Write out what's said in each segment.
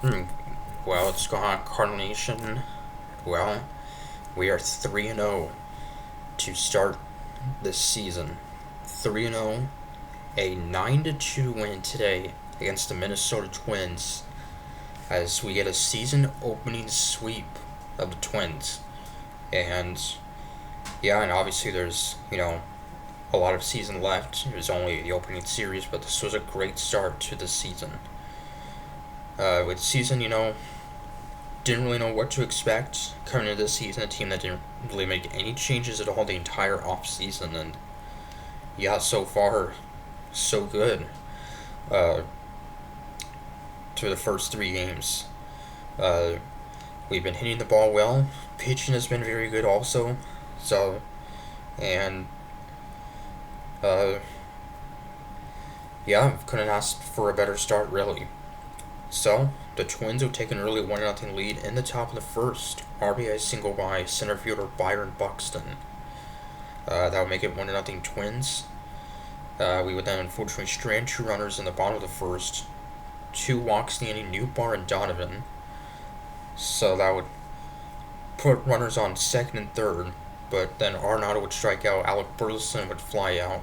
Hmm. Well, what's going on, Cardinal Nation? Well, we are 3-0 to start this season. 3-0, a 9-2 win today against the Minnesota Twins as we get a season opening sweep of the Twins. And yeah, and obviously there's a lot of season left. It was only the opening series, but this was a great start to the season. With season, didn't really know what to expect coming into this season. A team that didn't really make any changes at all the entire off season, and yeah, so far, so good. Uh, through the first three games, uh, we've been hitting the ball well. Pitching has been very good also. So, and uh, yeah, couldn't ask for a better start really. So the Twins have taken an early 1-0 lead in the top of the first. RBI single by center fielder Byron Buxton. That would make it 1-0 Twins. We would then unfortunately strand two runners in the bottom of the first. Two walks standing Newbar and Donovan. So that would put runners on second and third. But then Arenado would strike out. Alec Burleson would fly out.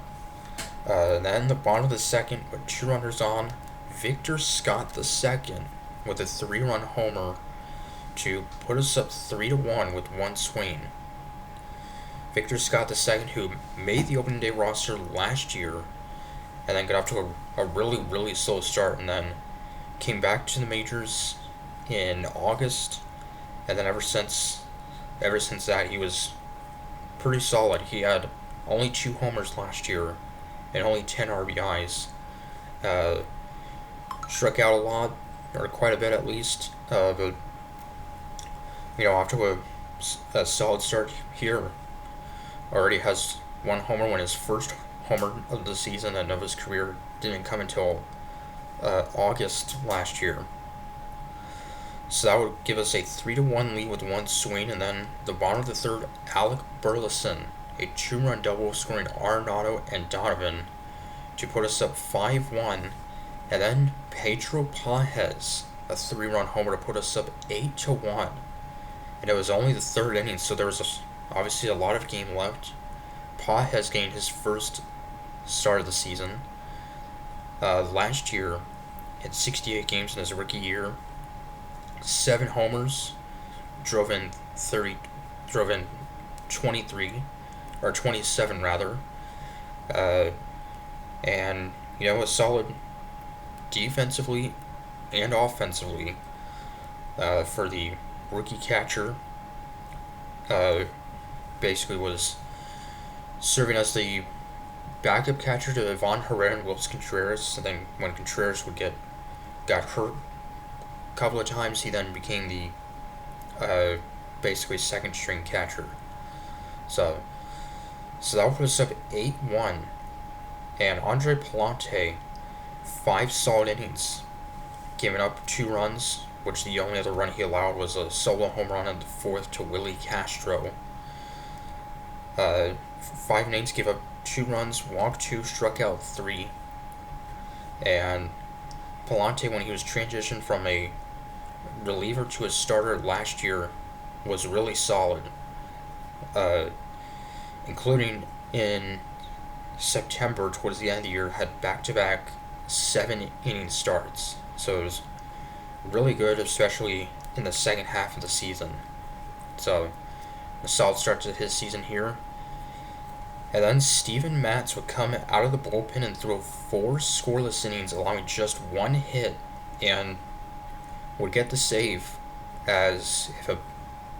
Then the bottom of the second with two runners on. Victor Scott the second with a three-run homer to put us up 3-1 with one swing. Victor Scott II, who made the opening day roster last year, and then got off to a really, really slow start, and then came back to the majors in August, and then ever since that, he was pretty solid. He had only two homers last year, and only 10 RBIs. Uh, Struck out a lot, or quite a bit at least. But off to a solid start here. Already has one homer when his first homer of the season and of his career didn't come until August last year. So that would give us a 3-1 lead with one swing, and then the bottom of the third, Alec Burleson, a two-run double scoring Arenado and Donovan to put us up 5-1, and then Pedro Pages, a three-run homer to put us up 8-1. And it was only the third inning, so there was obviously a lot of game left. Pages gained his first start of the season. Last year, in 68 games in his rookie year, 7 homers, drove in 23 or 27 rather, and was solid defensively and offensively for the rookie catcher. Basically was serving as the backup catcher to Ivan Herrera and Wilson Contreras. And then when Contreras got hurt a couple of times, he then became the basically second string catcher. So that would put us up 8-1. And Andre Palante, 5 solid innings, giving up 2 runs, which the only other run he allowed was a solo home run in the fourth to Willie Castro. 5 innings, gave up 2 runs, walked 2, struck out 3. And Palante, when he was transitioned from a reliever to a starter last year, was really solid, including in September towards the end of the year, had back-to-back 7-inning starts. So it was really good, especially in the second half of the season. So a solid start to his season here. And then Steven Matz would come out of the bullpen and throw 4 scoreless innings, allowing just 1 hit, and would get the save, as if a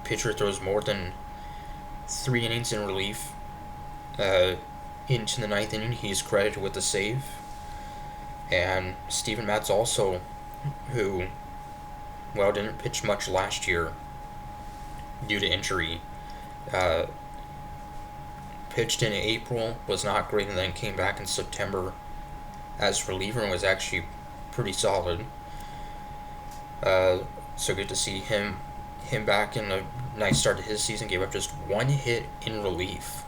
pitcher throws more than 3 innings in relief into the 9th inning, he's credited with the save. And Steven Matz also, who didn't pitch much last year due to injury, pitched in April, was not great, and then came back in September as reliever and was actually pretty solid. So good to see him back in a nice start to his season. Gave up just 1 hit in relief.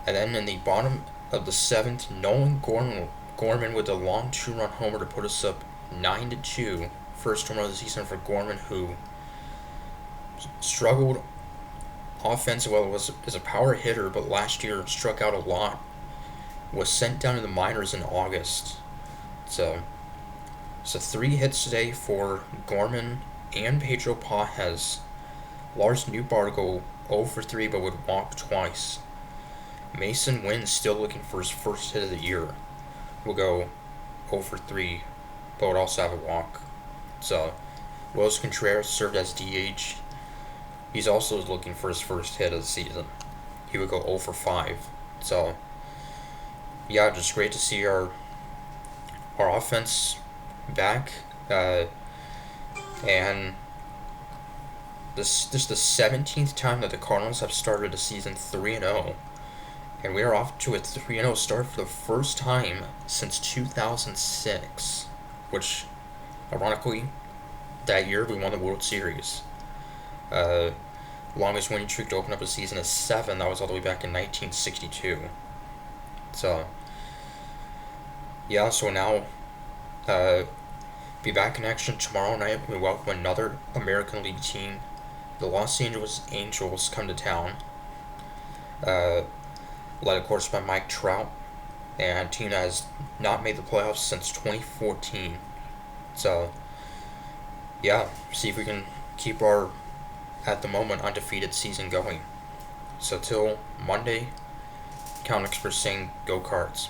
And then in the bottom of the 7th, Nolan Gorman with a long 2-run homer to put us up 9-2 first home run of the season for Gorman, who struggled offensively. Well, was a power hitter, but last year struck out a lot. Was sent down to the minors in August. So 3 hits today for Gorman and Pedro Pajes. Lars Newbar go 0 for 3 but would walk twice. Mason Wynn still looking for his first hit of the year. Will go 0 for 3 but would also have a walk. So Willis Contreras served as DH. He's also looking for his first hit of the season. He would go 0 for 5. So yeah, just great to see our offense back. And this is the 17th time that the Cardinals have started a season 3-0. And we are off to a 3-0 start for the first time since 2006. Which, ironically, that year we won the World Series. Longest winning streak to open up a season is 7. That was all the way back in 1962. So, yeah, so now, be back in action tomorrow night. We welcome another American League team. The Los Angeles Angels come to town. Led, of course, by Mike Trout. And a team that has not made the playoffs since 2014. So, yeah, see if we can keep our, at the moment, undefeated season going. So till Monday, Count Express saying, go Cards.